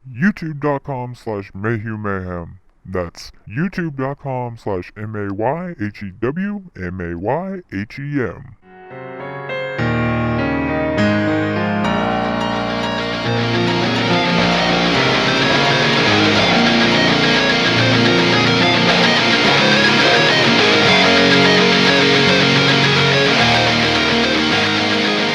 youtube.com/MayhewMayhem. That's youtube.com/MayhewMayhem.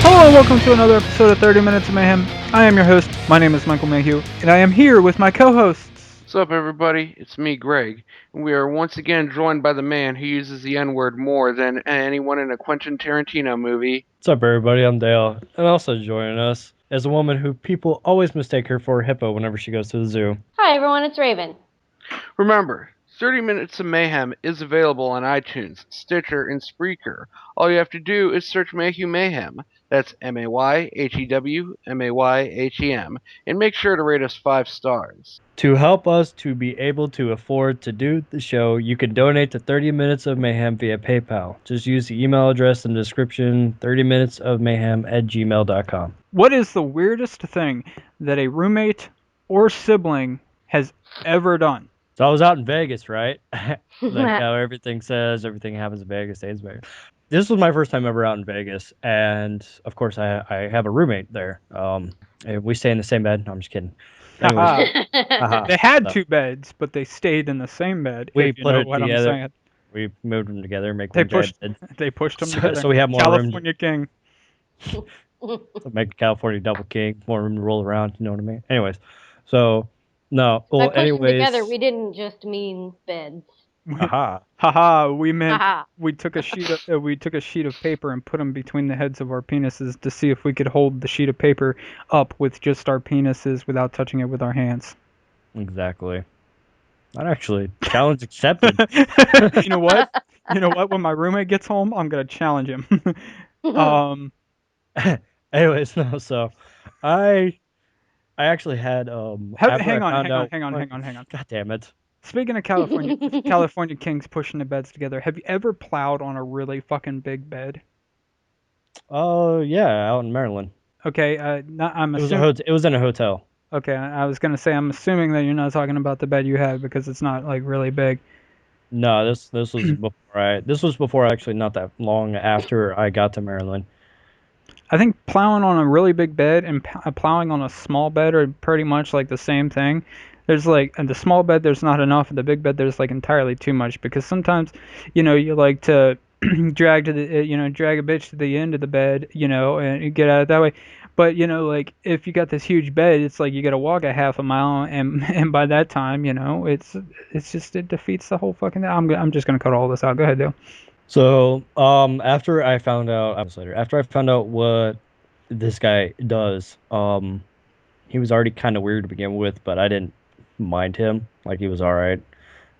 Hello and welcome to another episode of 30 Minutes of Mayhem. I am your host, my name is Michael Mayhew, and I am here with my co-hosts. What's up, everybody? It's me, Greg, and we are once again joined by the man who uses the N-word more than anyone in a Quentin Tarantino movie. What's up, everybody? I'm Dale, and also joining us is a woman who people always mistake her for a hippo whenever she goes to the zoo. Hi, everyone. It's Raven. Remember, 30 Minutes of Mayhem is available on iTunes, Stitcher, and Spreaker. All you have to do is search MayhewMayhem. That's MayhewMayhem, and make sure to rate us 5 stars. To help us to be able to afford to do the show, you can donate to 30 Minutes of Mayhem via PayPal. Just use the email address in the description, 30minutesofmayhem@gmail.com. What is the weirdest thing that a roommate or sibling has ever done? So I was out in Vegas, right? Like how everything says, everything happens in Vegas, stays in Vegas. This was my first time ever out in Vegas, and of course I have a roommate there. We stay in the same bed. No, I'm just kidding. Anyways, They had two beds, but they stayed in the same bed. We if you put know it what together. I'm saying. we moved them together, make They one giant pushed. bed. They pushed them So- together. so we have more room. California King. So make a California double king, more room to roll around. You know what I mean? Anyways, so no. By Well, pushing anyways, together, we didn't just mean beds. Haha, we meant Haha. we took a sheet of paper and put them between the heads of our penises to see if we could hold the sheet of paper up with just our penises without touching it with our hands. Exactly. Not actually. Challenge accepted. You know what? When my roommate gets home, I'm gonna challenge him. Anyways, no. So, I actually had Hang on. God damn it. Speaking of California Kings pushing the beds together, have you ever plowed on a really fucking big bed? Oh yeah, out in Maryland. Okay, it was in a hotel. Okay, I was gonna say I'm assuming that you're not talking about the bed you had because it's not like really big. No, this was before actually, not that long after I got to Maryland. I think plowing on a really big bed and plowing on a small bed are pretty much like the same thing. There's like, in the small bed there's not enough, in the big bed there's like entirely too much, because sometimes, you like to drag a bitch to the end of the bed, and you get out that way. But like if you got this huge bed, it's like you got to walk a half a mile, and by that time, it defeats the whole fucking thing. I'm just gonna cut all this out. Go ahead, Dale. So, after I found out what this guy does, he was already kind of weird to begin with, but I didn't mind him. Like, he was all right.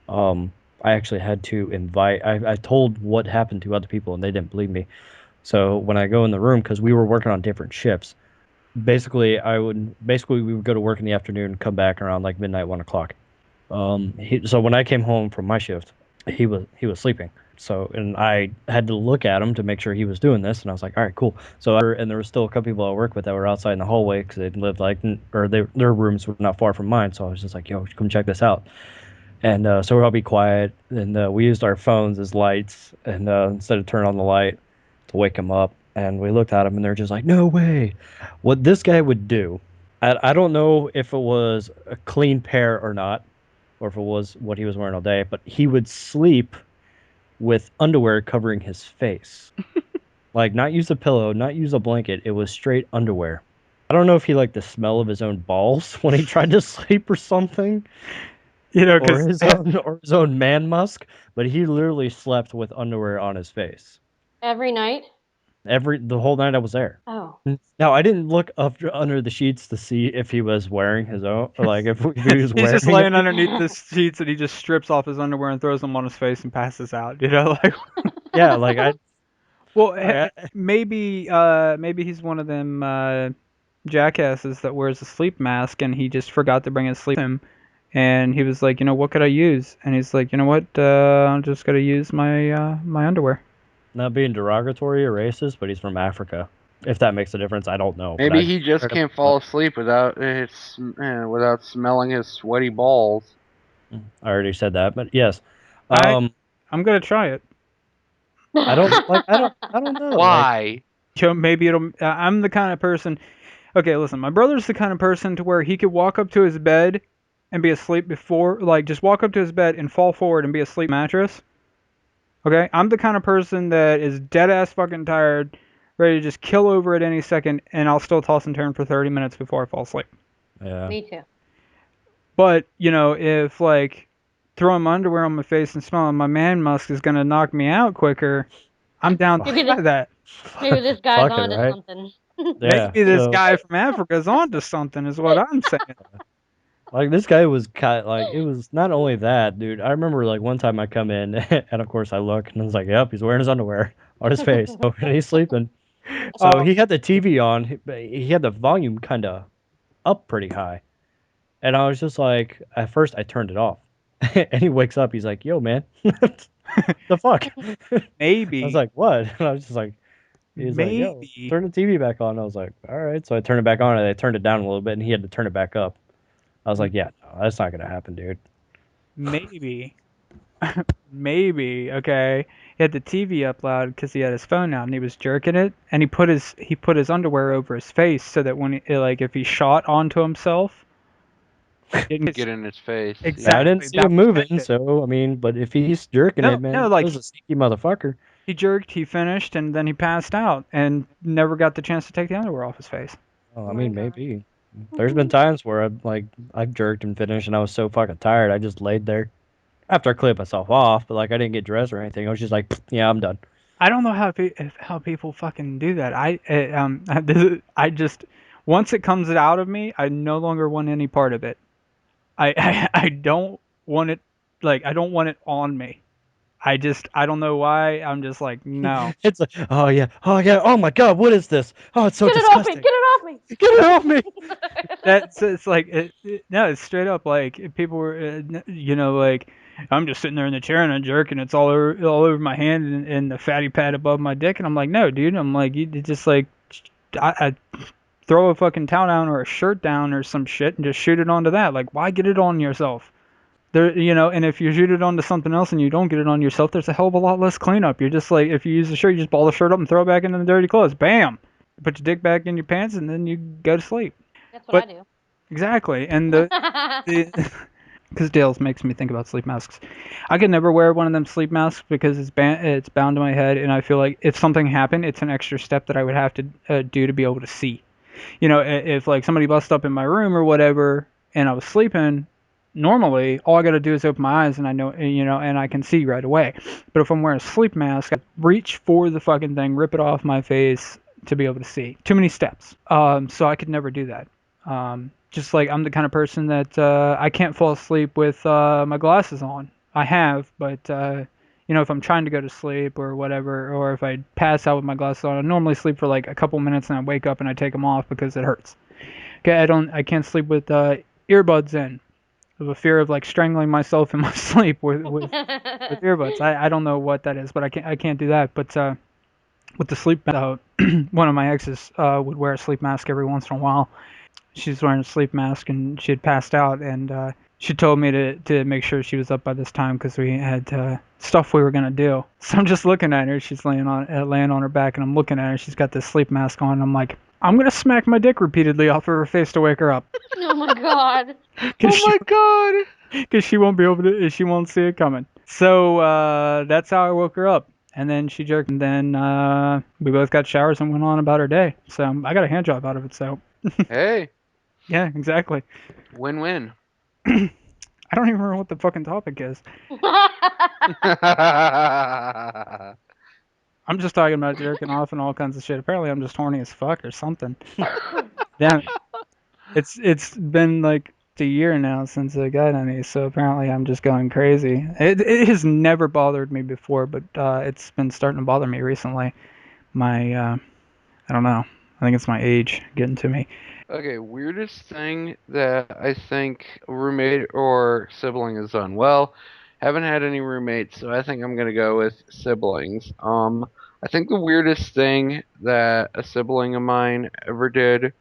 I actually had to I told what happened to other people, and they didn't believe me. So when I go in the room, because we were working on different shifts, basically we would go to work in the afternoon, come back around like midnight, 1 o'clock. So when I came home from my shift, he was sleeping. So, and I had to look at him to make sure he was doing this, and I was like, all right, cool. So, and there were still a couple people I work with that were outside in the hallway because they lived their rooms were not far from mine. So I was just like, yo, come check this out. And so we're all be quiet, and we used our phones as lights, and instead of turning on the light to wake him up, and we looked at him, and they're just like, no way. What this guy would do, I don't know if it was a clean pair or not, or if it was what he was wearing all day, but he would sleep with underwear covering his face. Like, not use a pillow, not use a blanket. It was straight underwear. I don't know if he liked the smell of his own balls when he tried to sleep or something. Or his own man musk, but he literally slept with underwear on his face. Every night? The whole night I was there. Oh. Now, I didn't look up under the sheets to see if he was wearing his own, or like if he was wearing. He's just laying underneath the sheets, and he just strips off his underwear and throws them on his face and passes out. Like. Yeah, like I. Well, maybe he's one of them jackasses that wears a sleep mask, and he just forgot to bring his sleep with him. And he was like, what could I use? And he's like, what? I'm just gonna use my underwear. Not being derogatory or racist, but he's from Africa. If that makes a difference, I don't know. but Maybe I he just heard can't it- fall asleep without smelling his sweaty balls. I already said that, but yes. I'm gonna try it. I don't know. Like, Why? Maybe it'll. I'm the kind of person. Okay, listen. My brother's the kind of person to where he could walk up to his bed and be asleep before, like, just walk up to his bed and fall forward and be asleep mattress. Okay, I'm the kind of person that is dead ass fucking tired, ready to just kill over at any second, and I'll still toss and turn for 30 minutes before I fall asleep. yeah. Me too. But if like throwing my underwear on my face and smelling my man musk is gonna knock me out quicker, I'm down to Maybe try that. Maybe this guy's Fuck it, onto right? something. Yeah. Maybe this so, guy from Africa is onto something, is what I'm saying. Like this guy was like it was not only that, dude. I remember like one time I come in and of course I look and I was like, "Yep, he's wearing his underwear on his face." So, and he's sleeping. So Um, he had the TV on. He had the volume kind of up pretty high. And I was just like, at first I turned it off. And he wakes up, he's like, "Yo, man." The fuck? I maybe, was like, "What?" And I was just like, he's like, "Yo, maybe, turn the TV back on." I was like, "All right." So I turned it back on and I turned it down a little bit and he had to turn it back up. I was like, "Yeah, no, that's not gonna happen, dude." maybe, maybe. Okay, he had the TV up loud because he had his phone out and he was jerking it, and he put his underwear over his face so that when like if he shot onto himself, it didn't Get in his face. exactly. I didn't see that him would moving, catch it. so I mean, but if he's jerking No, it, man, no, he like was a sneaky motherfucker. he jerked, he finished, and then he passed out and never got the chance to take the underwear off his face. Oh, Oh I my mean, God. maybe. There's been times where I've jerked and finished, and I was so fucking tired, I just laid there. After I cleaned myself off, but like I didn't get dressed or anything. I was just like, yeah, I'm done. I don't know how people fucking do that. I just once it comes out of me, I no longer want any part of it. I don't want it, like I don't want it on me. I don't know why. I'm just like no. It's like, oh yeah, oh my god, what is this? Oh, it's so Get it off me! disgusting. Get it off me! Get it off me! That's it's like no, it's straight up like if people were like I'm just sitting there in the chair and I'm jerking. It's all over my hand and the fatty pad above my dick, and I'm like no, dude. I'm like you just like I throw a fucking towel down or a shirt down or some shit and just shoot it onto that. Like why get it on yourself? There, and if you shoot it onto something else and you don't get it on yourself, there's a hell of a lot less cleanup. You're just like, if you use the shirt, you just ball the shirt up and throw it back into the dirty clothes. Bam! Put your dick back in your pants and then you go to sleep. That's what But I exactly, and do. because Dale's makes me think about sleep masks. I could never wear one of them sleep masks because it's bound to my head, and I feel like if something happened, it's an extra step that I would have to do to be able to see. If like somebody busts up in my room or whatever, and I was sleeping, normally all I got to do is open my eyes and I know, and I can see right away. But if I'm wearing a sleep mask, I reach for the fucking thing, rip it off my face to be able to see. Too many steps. So I could never do that. Just like I'm the kind of person that I can't fall asleep with my glasses on. I have, but if I'm trying to go to sleep or whatever, or if I pass out with my glasses on, I normally sleep for like a couple minutes and I wake up and I take them off because it hurts. Okay, I can't sleep with earbuds in. I have a fear of like strangling myself in my sleep with earbuds. I don't know what that is, but I can't do that. But with the sleep, one of my exes would wear a sleep mask every once in a while. She's wearing a sleep mask and she had passed out, and she told me to make sure she was up by this time because we had stuff we were gonna do. So I'm just looking at her. She's laying on her back, and I'm looking at her. She's got this sleep mask on. And I'm like, I'm gonna smack my dick repeatedly off of her face to wake her up. Oh my God. Oh my god! Because she won't be able to, she won't see it coming. So that's how I woke her up. And then she jerked, and then we both got showers and went on about our day. So I got a hand job out of it. So Hey, yeah, exactly. win-win. I don't even remember what the fucking topic is. I'm just talking about jerking off and all kinds of shit. Apparently, I'm just horny as fuck or something. Damn, it's been like a year now since I got any, so apparently I'm just going crazy. It has never bothered me before, but it's been starting to bother me recently. My I don't know. I think it's my age getting to me. Okay, weirdest thing that I think a roommate or sibling has done. Well, haven't had any roommates, so I think I'm gonna go with siblings. I think the weirdest thing that a sibling of mine ever did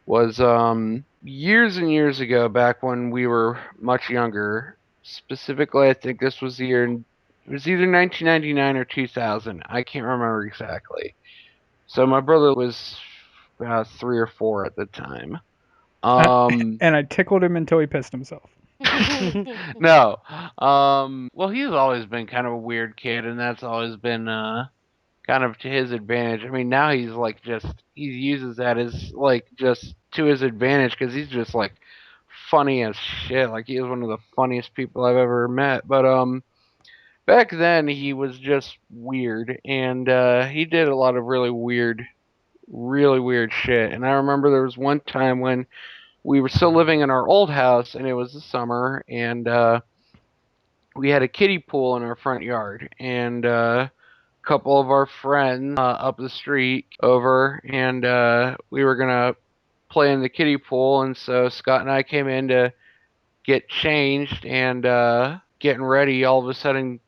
was years and years ago, back when we were much younger. Specifically, I think this was it was either 1999 or 2000. I can't remember exactly. So my brother was about 3 or 4 at the time. And I tickled him until he pissed himself. No. Well, he's always been kind of a weird kid, and that's always been kind of to his advantage. I mean, now he's like he uses that as like just to his advantage because he's just like funny as shit. Like he is one of the funniest people I've ever met. But back then he was just weird, and he did a lot of really weird shit. And I remember there was one time when we were still living in our old house, and it was the summer, and we had a kiddie pool in our front yard, and couple of our friends up the street over, and we were gonna play in the kiddie pool, and so Scott and I came in to get changed and getting ready. All of a sudden,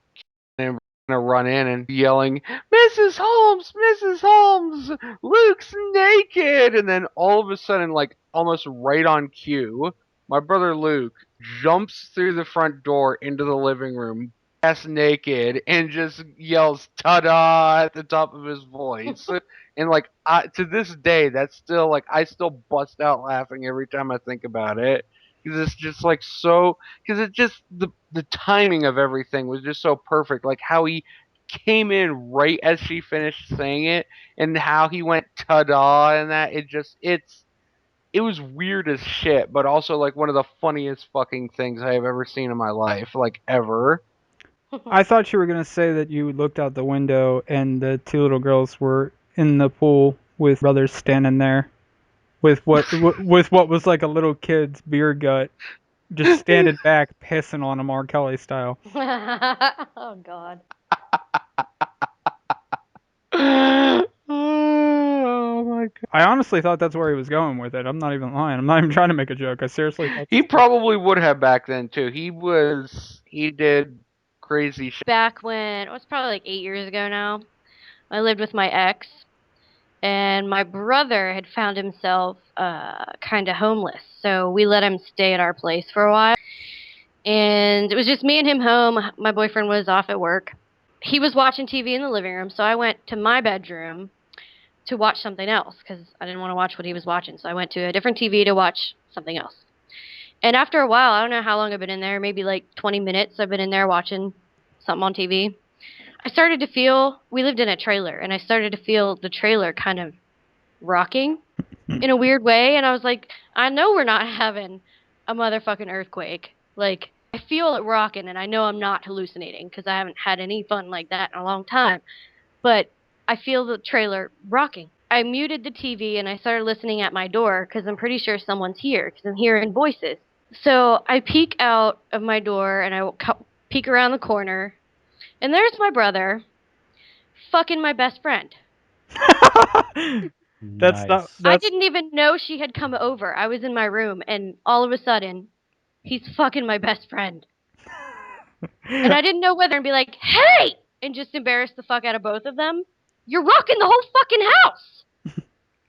and gonna run in and yelling, "Mrs. Holmes, Mrs. Holmes, Luke's naked!" And then all of a sudden, like almost right on cue, my brother Luke jumps through the front door into the living room, ass naked, and just yells "ta-da" at the top of his voice. And like to this day, that's still like I still bust out laughing every time I think about it. Because it's just like so because it just the timing of everything was just so perfect. Like how he came in right as she finished saying it, and how he went ta-da, and that it was weird as shit, but also like one of the funniest fucking things I have ever seen in my life, like ever. I thought you were gonna say that you looked out the window and the two little girls were in the pool with brothers standing there with what was like a little kid's beer gut, just standing back pissing on him R. Kelly style. Oh God. Oh my god. I honestly thought that's where he was going with it. I'm not even lying. I'm not even trying to make a joke. I seriously thought He probably would have back then too. He did crazy shit. Back when it was probably like 8 years ago now, I lived with my ex, and my brother had found himself kind of homeless. So we let him stay at our place for a while. And it was just me and him home. My boyfriend was off at work. He was watching TV in the living room, so I went to my bedroom to watch something else because I didn't want to watch what he was watching. So I went to a different TV to watch something else. And after a while, I don't know how long I've been in there, maybe like 20 minutes, I've been in there watching something on TV. I started to feel, we lived in a trailer, and I started to feel the trailer kind of rocking in a weird way. And I was like, I know we're not having a motherfucking earthquake. Like, I feel it rocking, and I know I'm not hallucinating because I haven't had any fun like that in a long time. But I feel the trailer rocking. I muted the TV and I started listening at my door because I'm pretty sure someone's here because I'm hearing voices. So I peek out of my door and I peek around the corner, and there's my brother fucking my best friend. That's not. Nice. I That's didn't even know she had come over. I was in my room, and all of a sudden, he's fucking my best friend. And I didn't know whether to be like, hey! And just embarrass the fuck out of both of them. You're rocking the whole fucking house!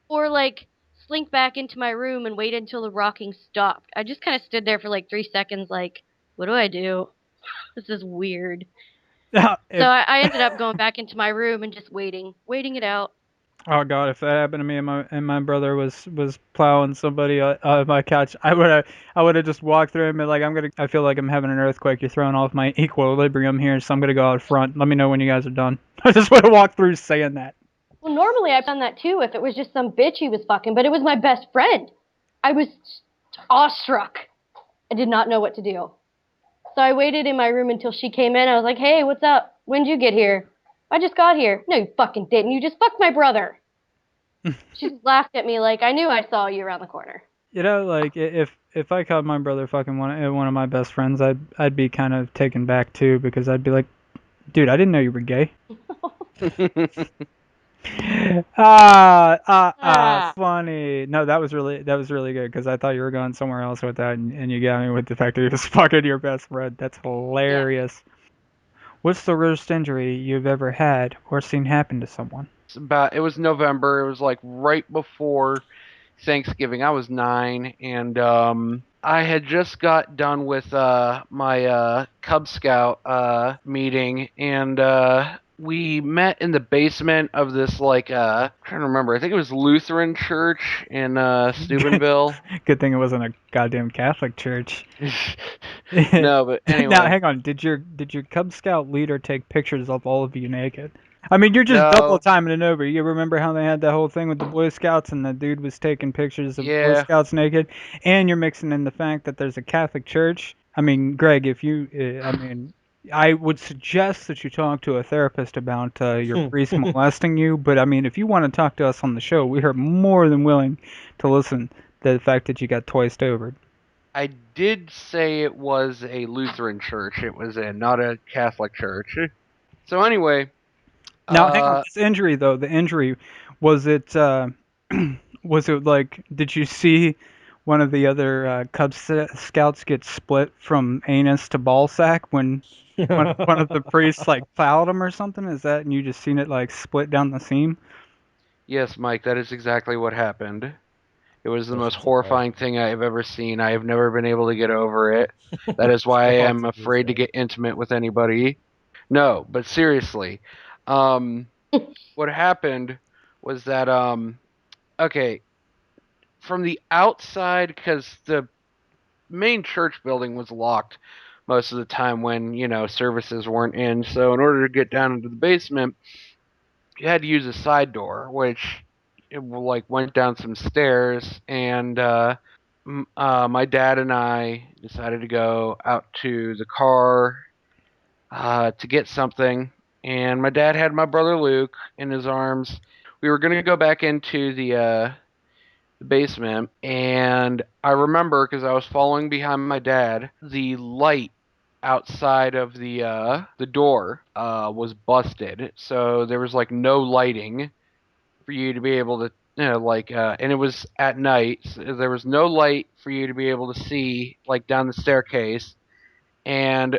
Or like, slink back into my room and wait until the rocking stopped. I just kind of stood there for like 3 seconds like, what do I do? This is weird. So I ended up going back into my room and just waiting it out. Oh God, if that happened to me and my brother was plowing somebody on my couch, I would have just walked through and been like, I feel like I'm having an earthquake. You're throwing off my equilibrium here, so I'm gonna go out front. Let me know when you guys are done. I just would have walked through saying that. Well, normally I've done that too if it was just some bitch he was fucking, but it was my best friend. I was awestruck. I did not know what to do. So I waited in my room until she came in. I was like, hey, what's up? When'd you get here? I just got here. No, you fucking didn't. You just fucked my brother. She just laughed at me like, I knew I saw you around the corner. You know, like if I caught my brother fucking one of my best friends, I'd be kind of taken back too because I'd be like, dude, I didn't know you were gay. Funny. No, that was really good because I thought you were going somewhere else with that, and you got me with the fact that he was fucking your best friend. That's hilarious. What's the worst injury you've ever had or seen happen to someone? It was November. It was like right before Thanksgiving. I was 9, and I had just got done with my Cub Scout meeting, and we met in the basement of this I'm trying to remember. I think it was Lutheran church in Steubenville. Good thing it wasn't a goddamn Catholic church. No, but Now, anyway. hang on. Did your Cub Scout leader take pictures of all of you naked? I mean, you're just No. double timing it over. You remember how they had that whole thing with the Boy Scouts and the dude was taking pictures of Boy Yeah. Scouts naked, and you're mixing in the fact that there's a Catholic church. I mean, Greg, if you, I would suggest that you talk to a therapist about your priest molesting you. But I mean, if you want to talk to us on the show, we are more than willing to listen to the fact that you got twice over. I did say it was a Lutheran church. It was not a Catholic church. So anyway. Now, hang on. This injury, though, the injury, was it, was it like, did you see one of the other Cub Scouts get split from anus to ball sack when one of the priests like fouled him or something? Is that, and you just seen it like split down the seam? Yes, Mike, that is exactly what happened. It was the most horrifying thing I have ever seen. I have never been able to get over it. That is why I am afraid to get intimate with anybody. No, but seriously. What happened was that, okay, from the outside, because the main church building was locked most of the time when, services weren't in. So in order to get down into the basement, you had to use a side door, which went down some stairs, and my dad and I decided to go out to the car to get something, and my dad had my brother Luke in his arms. We were gonna go back into the basement, and I remember because I was following behind my dad, the light outside of the door was busted, so there was no lighting for you to be able to and it was at night, so there was no light for you to be able to see down the staircase, and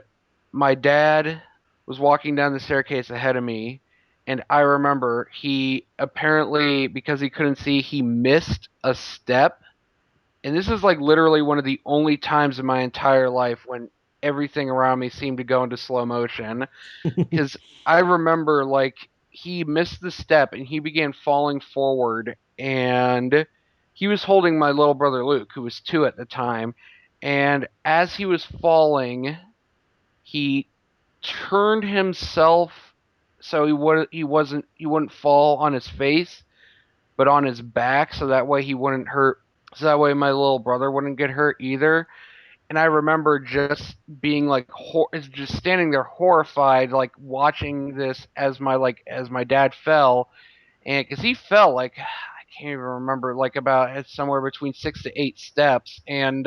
my dad was walking down the staircase ahead of me, and I remember he apparently, because he couldn't see, he missed a step, and this is literally one of the only times in my entire life when everything around me seemed to go into slow motion, because I remember he missed the step and he began falling forward, and he was holding my little brother Luke, who was 2 at the time, and as he was falling, he turned himself so he wouldn't fall on his face, but on his back, so that way he wouldn't hurt, so that way my little brother wouldn't get hurt either. And I remember just being just standing there horrified, watching this as my dad fell, and because he fell I can't even remember, about somewhere between 6 to 8 steps, and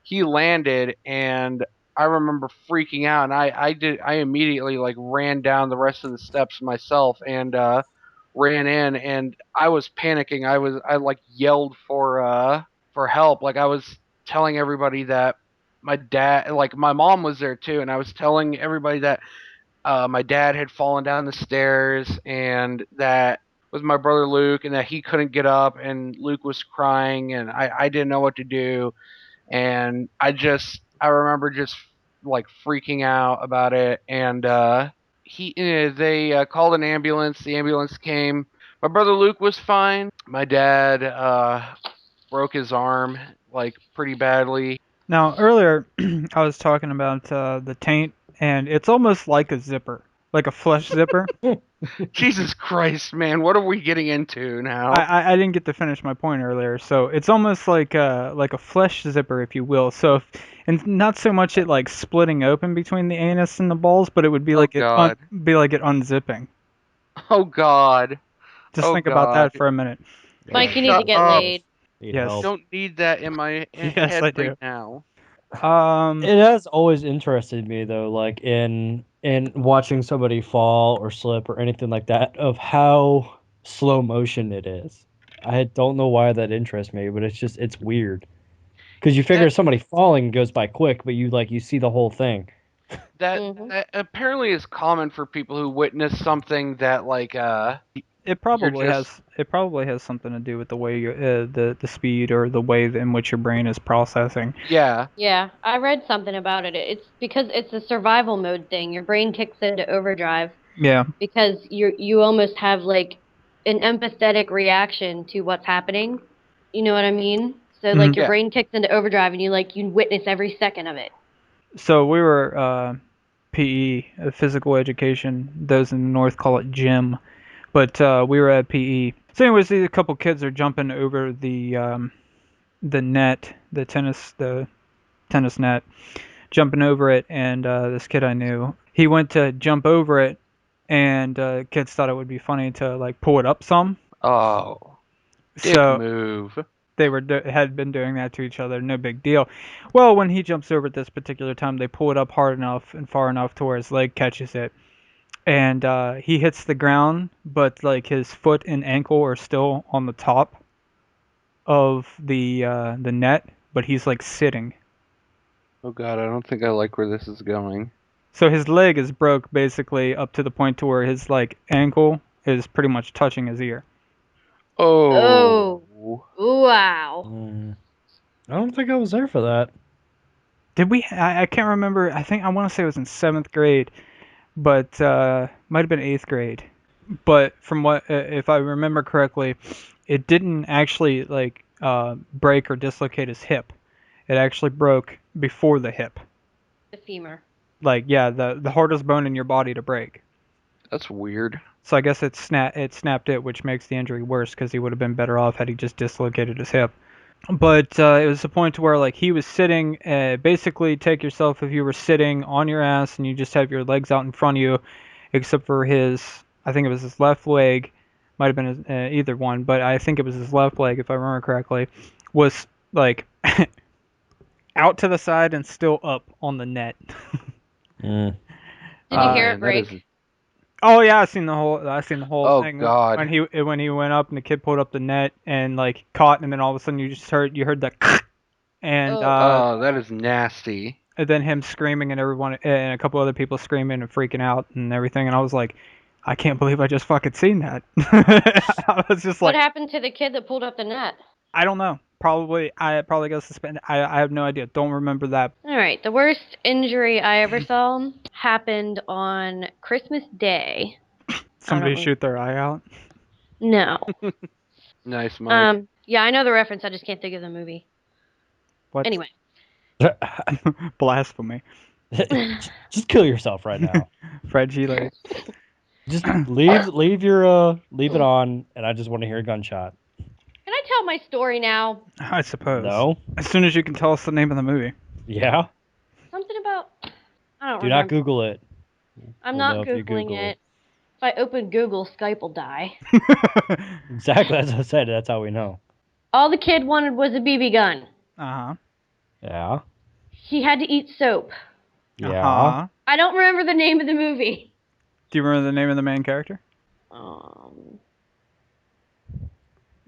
he landed, and I remember freaking out, and I immediately ran down the rest of the steps myself, and ran in, and I was panicking. I yelled for help. I was telling everybody that my dad, my mom was there too, and I was telling everybody that my dad had fallen down the stairs, and that was my brother Luke, and that he couldn't get up, and Luke was crying, and I didn't know what to do, and I remember just freaking out about it, and they called an ambulance. The ambulance came. My brother Luke was fine. My dad broke his arm pretty badly. Now, earlier I was talking about the taint, and it's almost like a zipper, like a flesh zipper. Jesus Christ, man, what are we getting into now? I didn't get to finish my point earlier, so it's almost like a flesh zipper, if you will. So, and not so much it splitting open between the anus and the balls, but it would be Oh, God. be like it unzipping. Oh God. Just think about that for a minute. Mike, you need to get laid. Yes. I don't need that in my Yes, head I do. right now. It has always interested me though, in watching somebody fall or slip or anything like that, of how slow motion it is. I don't know why that interests me, but it's weird. Because you figure somebody falling goes by quick, but you see the whole thing. That apparently is common for people who witness something that like It probably just- has something to do with the way you the speed or the way in which your brain is processing. yeah. Yeah, I read something about it. It's because it's a survival mode thing. Your brain kicks into overdrive Yeah. because you almost have like an empathetic reaction to what's happening. You know what I mean? So like your Yeah. brain kicks into overdrive and you witness every second of it. So we were PE, physical education. Those in the north call it gym, but we were at PE. So anyways, a couple kids are jumping over the net, the tennis net, jumping over it, and this kid I knew, he went to jump over it, and kids thought it would be funny to like pull it up some. Oh. Dick So move. they had been doing that to each other, no big deal. Well, when he jumps over at this particular time, they pull it up hard enough and far enough to where his leg catches it, and he hits the ground, but like his foot and ankle are still on the top of the net, but he's like sitting. Oh god, I don't think I like where this is going. So his leg is broke basically up to the point to where his like ankle is pretty much touching his ear. Oh. Wow. I don't think I was there for that. Did we? I can't remember. I think I want to say it was in 7th grade, but might have been 8th grade. But from what, if I remember correctly, it didn't actually like break or dislocate his hip. It actually broke before the hip. The femur. Like yeah, the hardest bone in your body to break. That's weird. So I guess it snapped it, which makes the injury worse because he would have been better off had he just dislocated his hip. But it was the point to where like he was sitting. Basically, take yourself if you were sitting on your ass and you just have your legs out in front of you, except for his. I think it was his left leg, might have been his, either one, but I think it was his left leg if I remember correctly, was like out to the side and still up on the net. Did you hear it Man, that is- break? Oh yeah, I seen the whole Oh, thing God. when he went up and the kid pulled up the net and like caught, and then all of a sudden you heard that and Oh. Oh, that is nasty. and then him screaming and everyone and a couple other people screaming and freaking out and everything, and I was like, I can't believe I just fucking seen that. I was just What like, happened to the kid that pulled up the net? I don't know. I probably got suspended. I have no idea. Don't remember that. All right, the worst injury I ever saw happened on Christmas Day. Somebody know. shoot their eye out. No. Nice, Mike. Yeah, I know the reference. I just can't think of the movie. What? Anyway. Blasphemy. Just kill yourself right now. Fred Gile. Just leave it on, and I just want to hear a gunshot. Can I tell my story now? I suppose. No. As soon as you can tell us the name of the movie. Yeah. Something about I don't Do not remember. Google it. I'm We'll know not if you Googling Google it. it. If I open Google, Skype will die. Exactly as I said. That's how we know. All the kid wanted was a BB gun. Uh-huh. Yeah. He had to eat soap. Yeah. Uh-huh. I don't remember the name of the movie. Do you remember the name of the main character?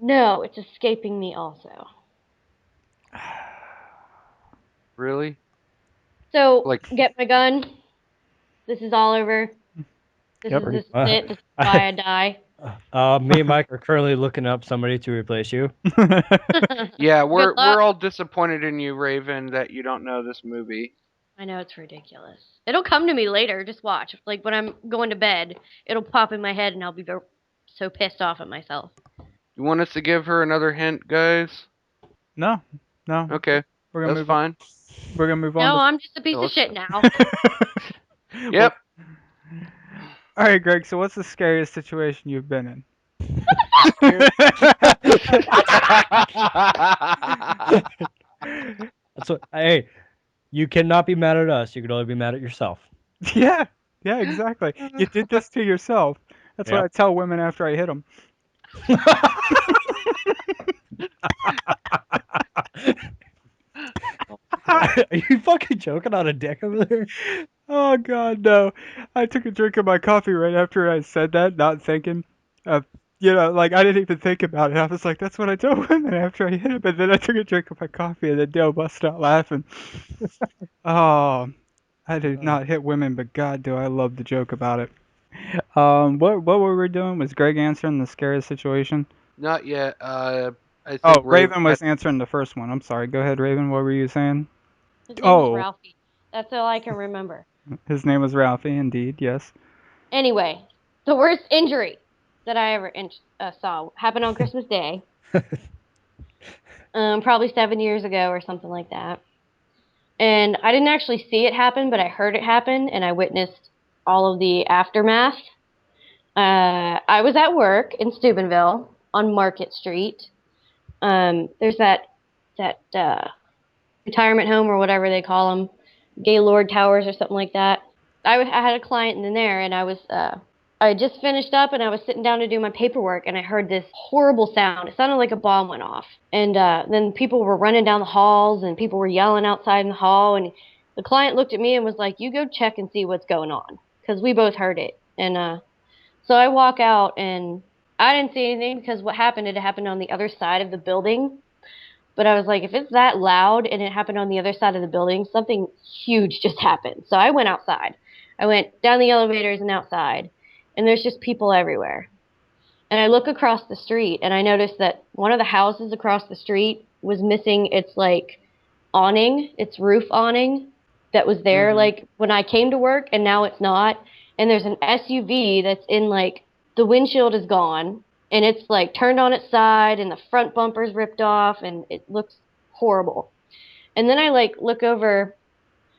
No, it's escaping me also. Really? So, Like- get my gun. This is all over. This Yep. is it. This is why I die. Me and Mike are currently looking up somebody to replace you. Yeah, we're Good luck. all disappointed in you, Raven, that you don't know this movie. I know it's ridiculous. It'll come to me later. Just watch. Like when I'm going to bed, it'll pop in my head, and I'll be so pissed off at myself. You want us to give her another hint, guys? No. Okay, We're gonna that's move fine. We're gonna move on. No, to- I'm just a piece of let's- shit now. Yep. All right, Greg. So, what's the scariest situation you've been in? That's what. Hey, you cannot be mad at us. You can only be mad at yourself. Yeah, exactly. You did this to yourself. That's what Yeah. I tell women after I hit them. Are you fucking joking on a dick over there? Oh God, no! I took a drink of my coffee right after I said that, not thinking. Like I didn't even think about it. I was like, "That's what I tell women after I hit it." But then I took a drink of my coffee, and then Dale busted out laughing. Oh, I did not hit women, but God, do I love the joke about it. What were we doing? Was Greg answering the scariest situation? Not yet. I think Oh, Raven was answering the first one. I'm sorry. Go ahead, Raven. What were you saying? His name was Oh, Ralphie. That's all I can remember. his name was Ralphie, indeed. Yes. Anyway, the worst injury that I ever saw happened on Christmas Day. Probably 7 years ago or something like that. And I didn't actually see it happen, but I heard it happen, and I witnessed all of the aftermath. I was at work in Steubenville on Market Street. There's that retirement home or whatever they call them, Gaylord Towers or something like that. I had a client in there, and I just finished up, and I was sitting down to do my paperwork, and I heard this horrible sound. It sounded like a bomb went off. And then people were running down the halls, and people were yelling outside in the hall, and the client looked at me and was like, "You go check and see what's going on," because we both heard it. And so I walk out, and I didn't see anything because what happened, it happened on the other side of the building. But I was like, if it's that loud and it happened on the other side of the building, something huge just happened. So I went outside. I went down the elevators and outside, and there's just people everywhere. And I look across the street, and I noticed that one of the houses across the street was missing its, like, awning, its roof awning that was there, like, when I came to work, and now it's not. And there's an SUV that's in, like, the windshield is gone, and it's, like, turned on its side, and the front bumper's ripped off, and it looks horrible. And then I, like, look over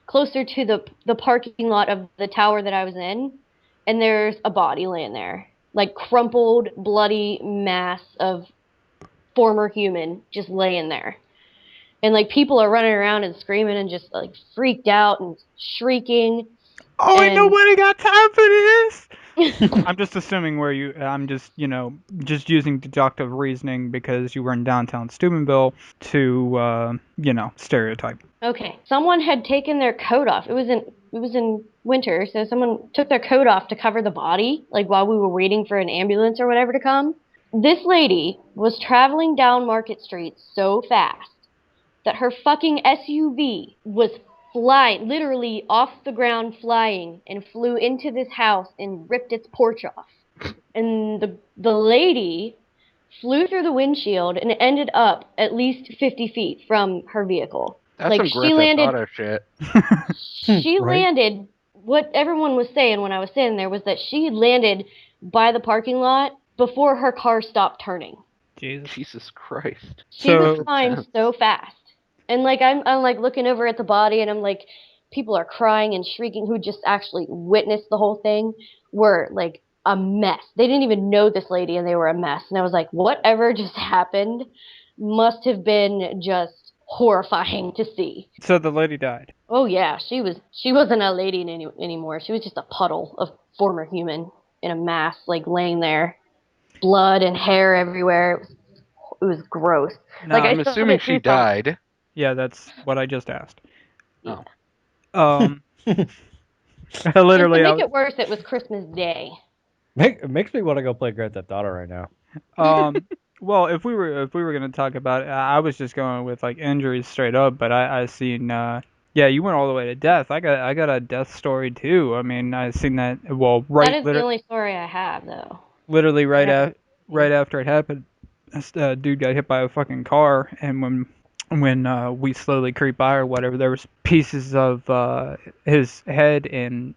closer to the parking lot of the tower that I was in, and there's a body laying there. Like, crumpled, bloody mass of former human just laying there. And, like, people are running around and screaming and just, like, freaked out and shrieking. Oh, ain't And- nobody got time for this. I'm just assuming I'm just, just using deductive reasoning because you were in downtown Steubenville to, stereotype. Okay. Someone had taken their coat off. It was in winter, so someone took their coat off to cover the body, like while we were waiting for an ambulance or whatever to come. This lady was traveling down Market Street so fast that her fucking SUV was flying, literally off the ground flying, and flew into this house and ripped its porch off. And the lady flew through the windshield and ended up at least 50 feet from her vehicle. That's like some she Grand Theft landed, Auto shit. she Right. landed. What everyone was saying when I was sitting there was that she had landed by the parking lot before her car stopped turning. Jesus Christ. She was So- flying so fast, and like I'm like looking over at the body, and I'm like, people are crying and shrieking who just actually witnessed the whole thing were like a mess. They didn't even know this lady, and they were a mess. And I was like, whatever just happened must have been just horrifying to see. So the lady died. Oh yeah, she wasn't a lady anymore. She was just a puddle of former human in a mass, like laying there, blood and hair everywhere. It was gross. No, Like, I'm I saw assuming it she through died. Yeah, that's what I just asked. Oh. Literally, And I to make it worse, it was Christmas Day. It makes me want to go play Grand Theft Auto right now. well, if we were gonna talk about it, I was just going with like injuries straight up, but I seen yeah, you went all the way to death. I got a death story too. I mean, I seen that. Well, That is the only story I have, though. literally right Yeah. right after it happened, this dude got hit by a fucking car, and when we slowly creep by or whatever, there was pieces of his head and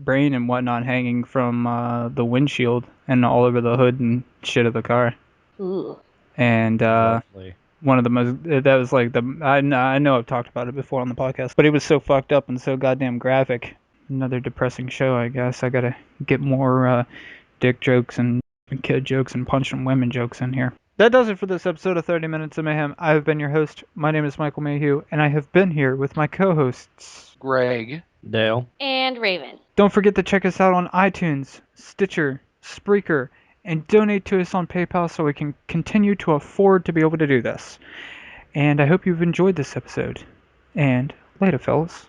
brain and whatnot hanging from the windshield and all over the hood and shit of the car. Ooh. And Lovely. one of the most, that was like I know I've talked about it before on the podcast, but it was so fucked up and so goddamn graphic. Another depressing show, I guess. I gotta get more dick jokes and kid jokes and punching women jokes in here. That does it for this episode of 30 Minutes of Mayhem. I have been your host. My name is Michael Mayhew, and I have been here with my co-hosts. Greg. Dale. And Raven. Don't forget to check us out on iTunes, Stitcher, Spreaker, and donate to us on PayPal so we can continue to afford to be able to do this. And I hope you've enjoyed this episode. And later, fellas.